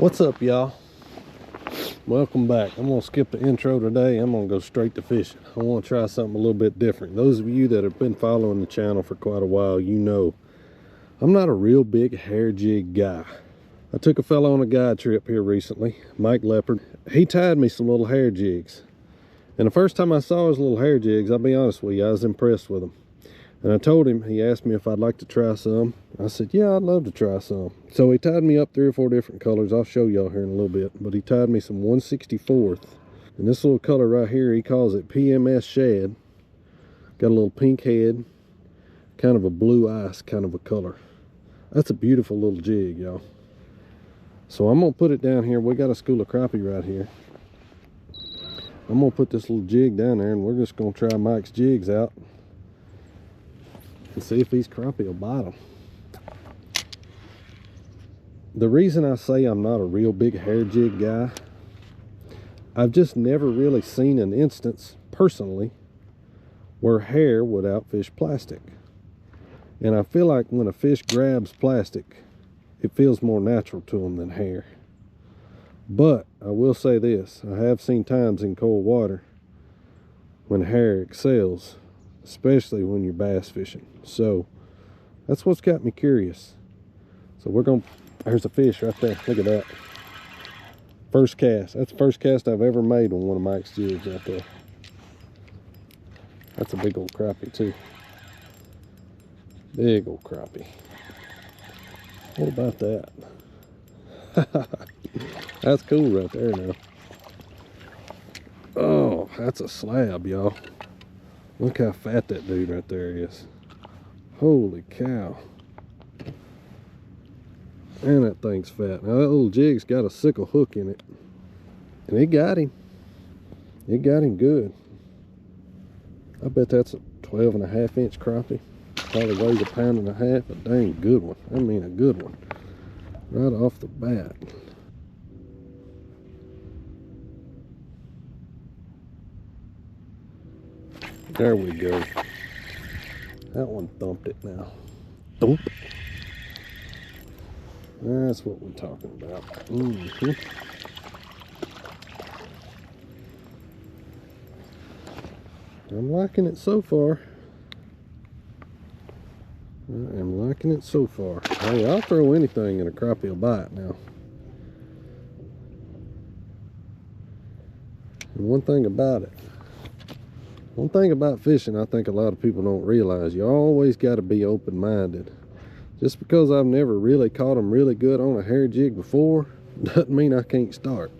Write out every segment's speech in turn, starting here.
What's up, y'all? Welcome back. I'm gonna skip the intro today. I'm gonna go straight to fishing. I want to try something a little bit different. Those of you that have been following the channel for quite a while, you know I'm not a real big hair jig guy. I took a fella on a guide trip here recently, Mike Leopard. He tied me some little hair jigs, and the first time I saw his little hair jigs, I'll be honest with you, I was impressed with them. And I told him, he asked me if I'd like to try some. I said, yeah, I'd love to try some. So he tied me up 3 or 4 different colors. I'll show y'all here in a little bit. But he tied me some 1/64th. And this little color right here, he calls it PMS Shad. Got a little pink head, kind of a blue ice kind of a color. That's a beautiful little jig, y'all. So I'm gonna put it down here. We got a school of crappie right here. I'm gonna put this little jig down there, and we're just gonna try Mike's jigs out and see if these crappie will bite them. The reason I say I'm not a real big hair jig guy, I've just never really seen an instance personally where hair would outfish plastic. And I feel like when a fish grabs plastic, it feels more natural to them than hair. But I will say this, I have seen times in cold water when hair excels, especially when you're bass fishing. So that's what's got me curious. So we're gonna, there's a fish right there, look at that. First cast, that's the first cast I've ever made on one of Mike's jigs right there. That's a big old crappie too. Big old crappie. What about that? That's cool right there now. Oh, that's a slab, y'all. Look how fat that dude right there is. Holy cow. And that thing's fat. Now that little jig's got a sickle hook in it. And it got him. It got him good. I bet that's a 12.5-inch crappie. Probably weighs 1.5 pounds. A dang good one. I mean a good one. Right off the bat. There we go. That one thumped it now. Thump. That's what we're talking about. I'm liking it so far. I am liking it so far. Hey, I'll throw anything in a crappie will bite now. And one thing about fishing, I think a lot of people don't realize, you always got to be open-minded. Just because I've never really caught them really good on a hair jig before, doesn't mean I can't start.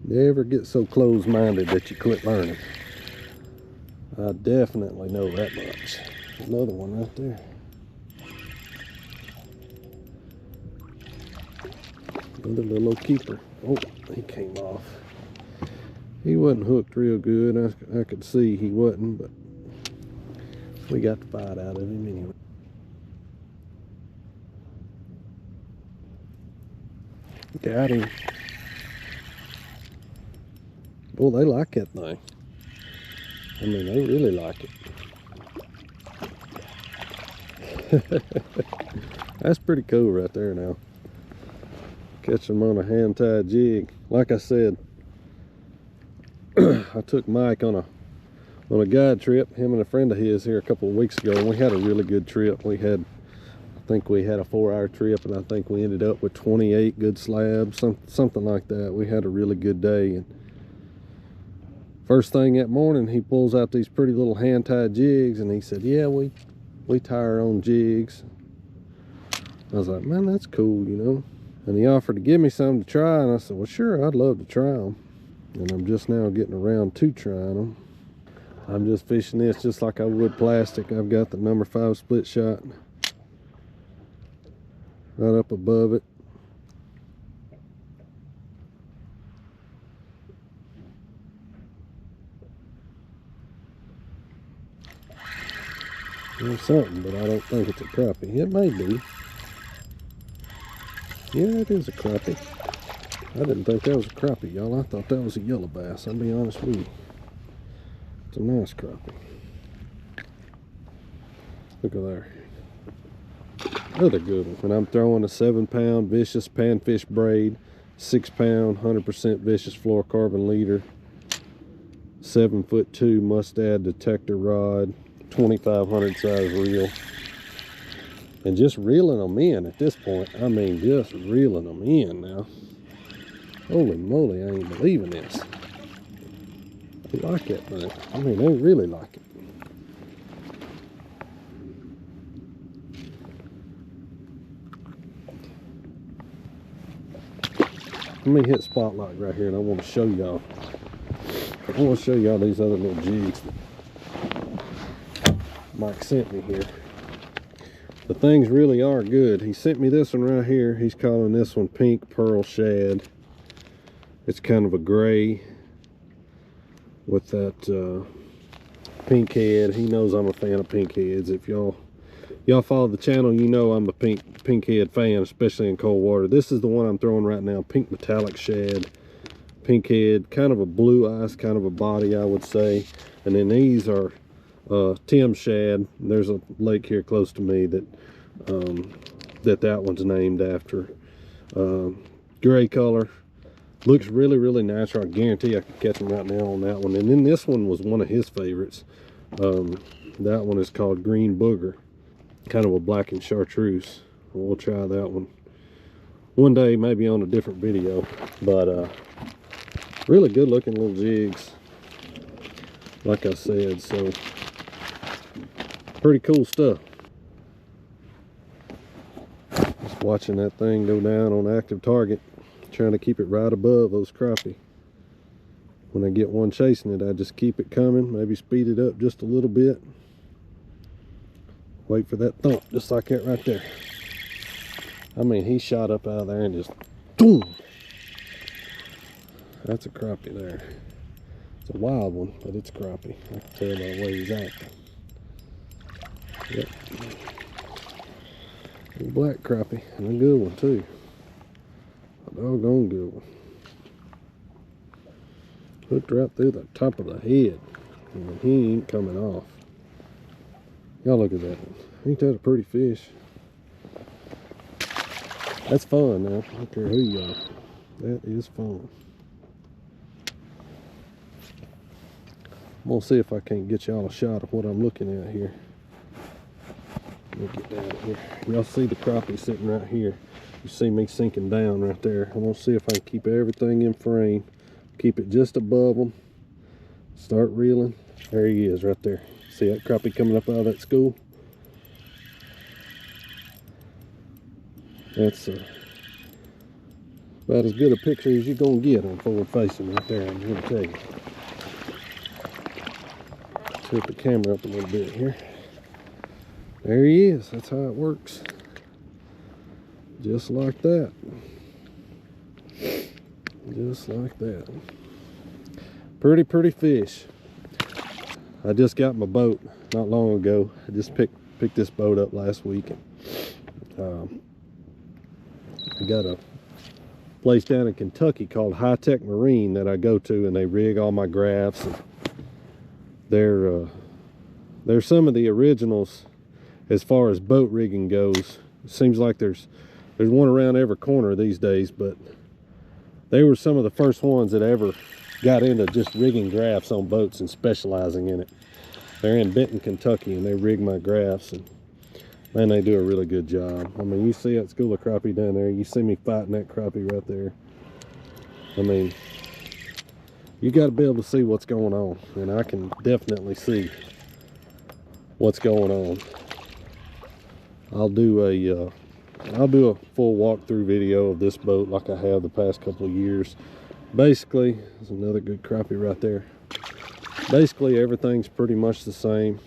Never get so closed-minded that you quit learning. I definitely know that much. Another one right there. Another little keeper. Oh, he came off. He wasn't hooked real good. I could see he wasn't, but we got the fight out of him anyway. Got him. Well, they like that thing. I mean, they really like it. That's pretty cool right there now. Catch them on a hand-tied jig. Like I said, I took Mike on a guide trip, him and a friend of his here a couple of weeks ago, and we had a really good trip. I think we had a 4-hour trip, and I think we ended up with 28 good slabs, something like that. We had a really good day. And first thing that morning, he pulls out these pretty little hand-tied jigs, and he said, yeah, we tie our own jigs. I was like, man, that's cool, you know. And he offered to give me some to try, and I said, well, sure, I'd love to try them. And I'm just now getting around to trying them. I'm just fishing this just like I would plastic. I've got the number 5 split shot right up above it. There's something, but I don't think it's a crappie. It may be. Yeah, it is a crappie. I didn't think that was a crappie, y'all. I thought that was a yellow bass. I'll be honest with you. It's a nice crappie. Look at there. Another good one. And I'm throwing a 7-pound vicious panfish braid, 6-pound 100% vicious fluorocarbon leader, 7'2" mustad detector rod, 2500 size reel, and just reeling them in at this point. I mean, just reeling them in now. Holy moly, I ain't believing this. They like it, man. I mean, they really like it. Let me hit spotlight right here, and I want to show y'all. I want to show y'all these other little jigs that Mike sent me here. The things really are good. He sent me this one right here. He's calling this one Pink Pearl Shad. It's kind of a gray with that pink head. He knows I'm a fan of pink heads. If y'all follow the channel, you know I'm a pink head fan, especially in cold water. This is the one I'm throwing right now, Pink Metallic Shad. Pink head, kind of a blue ice kind of a body, I would say. And then these are Tim Shad. There's a lake here close to me that that one's named after. Gray color. Looks really, really natural. I guarantee I could catch him right now on that one. And then this one was one of his favorites. That one is called Green Booger. Kind of a black and chartreuse. We'll try that one one day, maybe on a different video. But really good looking little jigs, like I said. So pretty cool stuff. Just watching that thing go down on active target, trying to keep it right above those crappie. When I get one chasing it, I just keep it coming, maybe speed it up just a little bit. Wait for that thump, just like that right there. I mean, he shot up out of there and just boom. That's a crappie there. It's a wild one, but it's crappie. I can tell by the way he's acting. Yep. A black crappie, and a good one too. A doggone good one. Hooked right through the top of the head, and he ain't coming off. Y'all look at that one. Ain't that a pretty fish? That's fun now. I don't care who you are. That is fun. I'm gonna see if I can't get y'all a shot of what I'm looking at here. Let me get down here. Y'all see the crappie sitting right here. You see me sinking down right there. I'm gonna see if I can keep everything in frame. Keep it just above them. Start reeling. There he is right there. See that crappie coming up out of that school? That's about as good a picture as you're gonna get on forward facing right there, I'm gonna tell you. Tilt the camera up a little bit here. There he is. That's how it works. Just like that. Just like that. Pretty fish. I just got my boat not long ago. I just picked this boat up last week. I got a place down in Kentucky called High Tech Marine that I go to, and they rig all my graphs. And they're some of the originals as far as boat rigging goes. It seems like there's one around every corner these days, but they were some of the first ones that ever got into just rigging graphs on boats and specializing in it. They're in Benton, Kentucky, and they rig my graphs, and man, they do a really good job. I mean, you see that school of crappie down there. You see me fighting that crappie right there. I mean, you got to be able to see what's going on, and I can definitely see what's going on. I'll do a full walkthrough video of this boat like I have the past couple of years. Basically, there's another good crappie right there. Basically, everything's pretty much the same.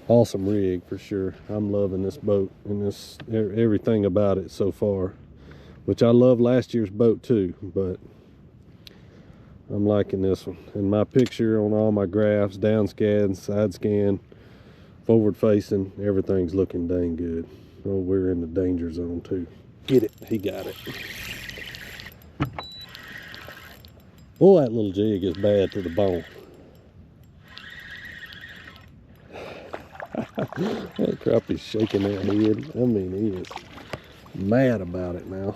Awesome rig for sure. I'm loving this boat and everything about it so far, which I love last year's boat too, but I'm liking this one. And my picture on all my graphs, down scan, side scan, forward facing, everything's looking dang good. Oh, we're in the danger zone too. Get it, he got it. Boy, that little jig is bad to the bone. That crappie's shaking that head. I mean, he is mad about it now.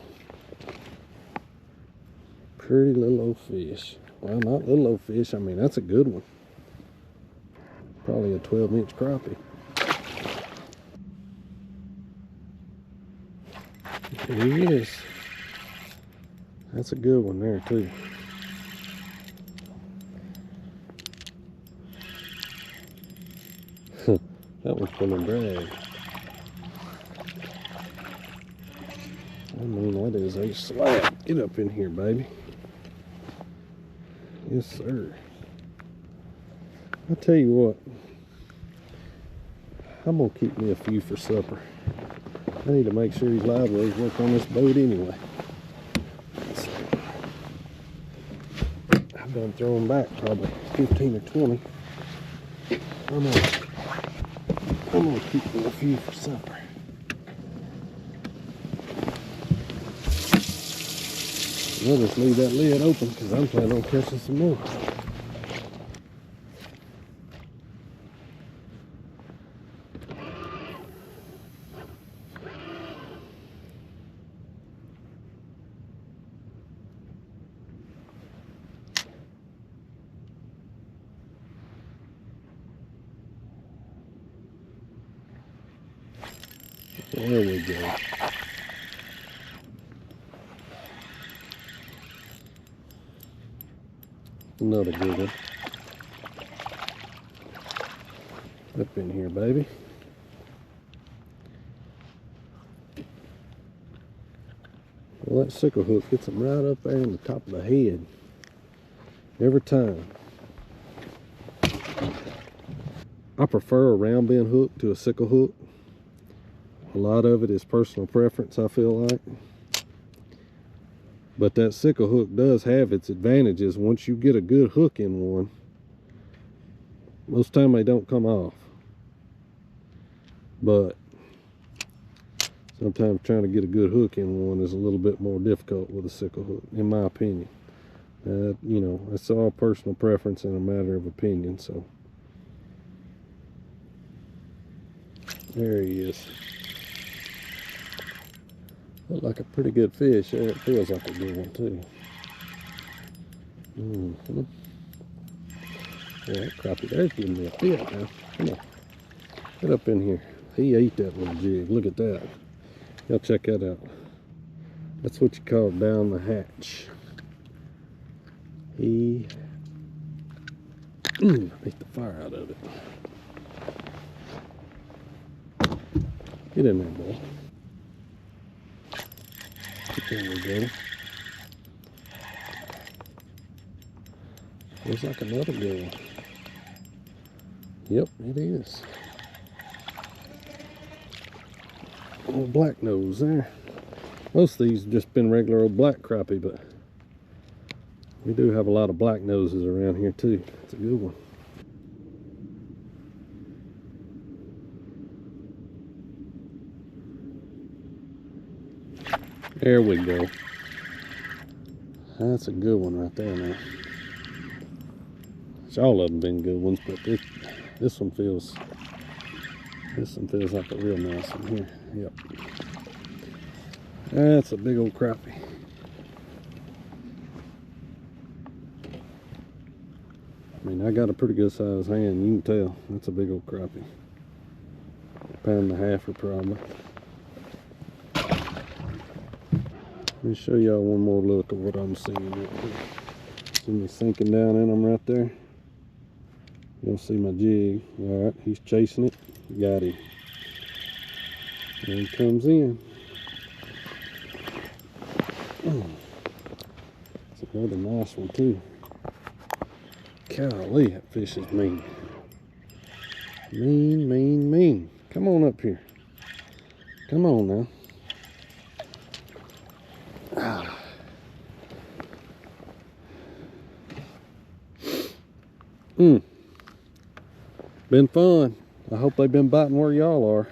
Pretty little old fish. Well, not little old fish. I mean, that's a good one. Probably a 12-inch crappie. There he is. That's a good one there, too. That one's pulling drag. I mean, that is a slab. Get up in here, baby. Yes, sir. I'll tell you what. I'm going to keep me a few for supper. I need to make sure these live wells work on this boat anyway. So, I've done throwing back probably 15 or 20. I'm gonna keep me a few for supper. We'll just leave that lid open because I'm planning on catching some more. There we go. Another good one. Up in here, baby. Well, that sickle hook gets them right up there in the top of the head. Every time. I prefer a round bend hook to a sickle hook. A lot of it is personal preference, I feel like. But that sickle hook does have its advantages. Once you get a good hook in one, most time they don't come off. But sometimes trying to get a good hook in one is a little bit more difficult with a sickle hook, in my opinion. You know, it's all personal preference and a matter of opinion. So there he is. Look like a pretty good fish. It feels like a good one too. Yeah, that crappie there's giving me a fit now. Come on, get up in here. He ate that little jig. Look at that. Y'all check that out. That's what you call down the hatch. He ate the fire out of it. Get in there, boy. There we go. Looks like another good one. Yep, it is. Old black nose there. Most of these have just been regular old black crappie, but we do have a lot of black noses around here too. It's a good one. There we go. That's a good one right there now. All of them been good ones, but this one feels like a real nice one here. Yep. That's a big old crappie. I mean, I got a pretty good sized hand, you can tell. That's a big old crappie. Pound and a halfer probably. Let me show y'all one more look of what I'm seeing right here. See me sinking down in them right there? You'll see my jig. Alright, he's chasing it. Got him. There he comes in. It's another nice one too. Golly, that fish is mean. Mean, mean, mean. Come on up here. Come on now. Been fun. I hope they've been biting where y'all are.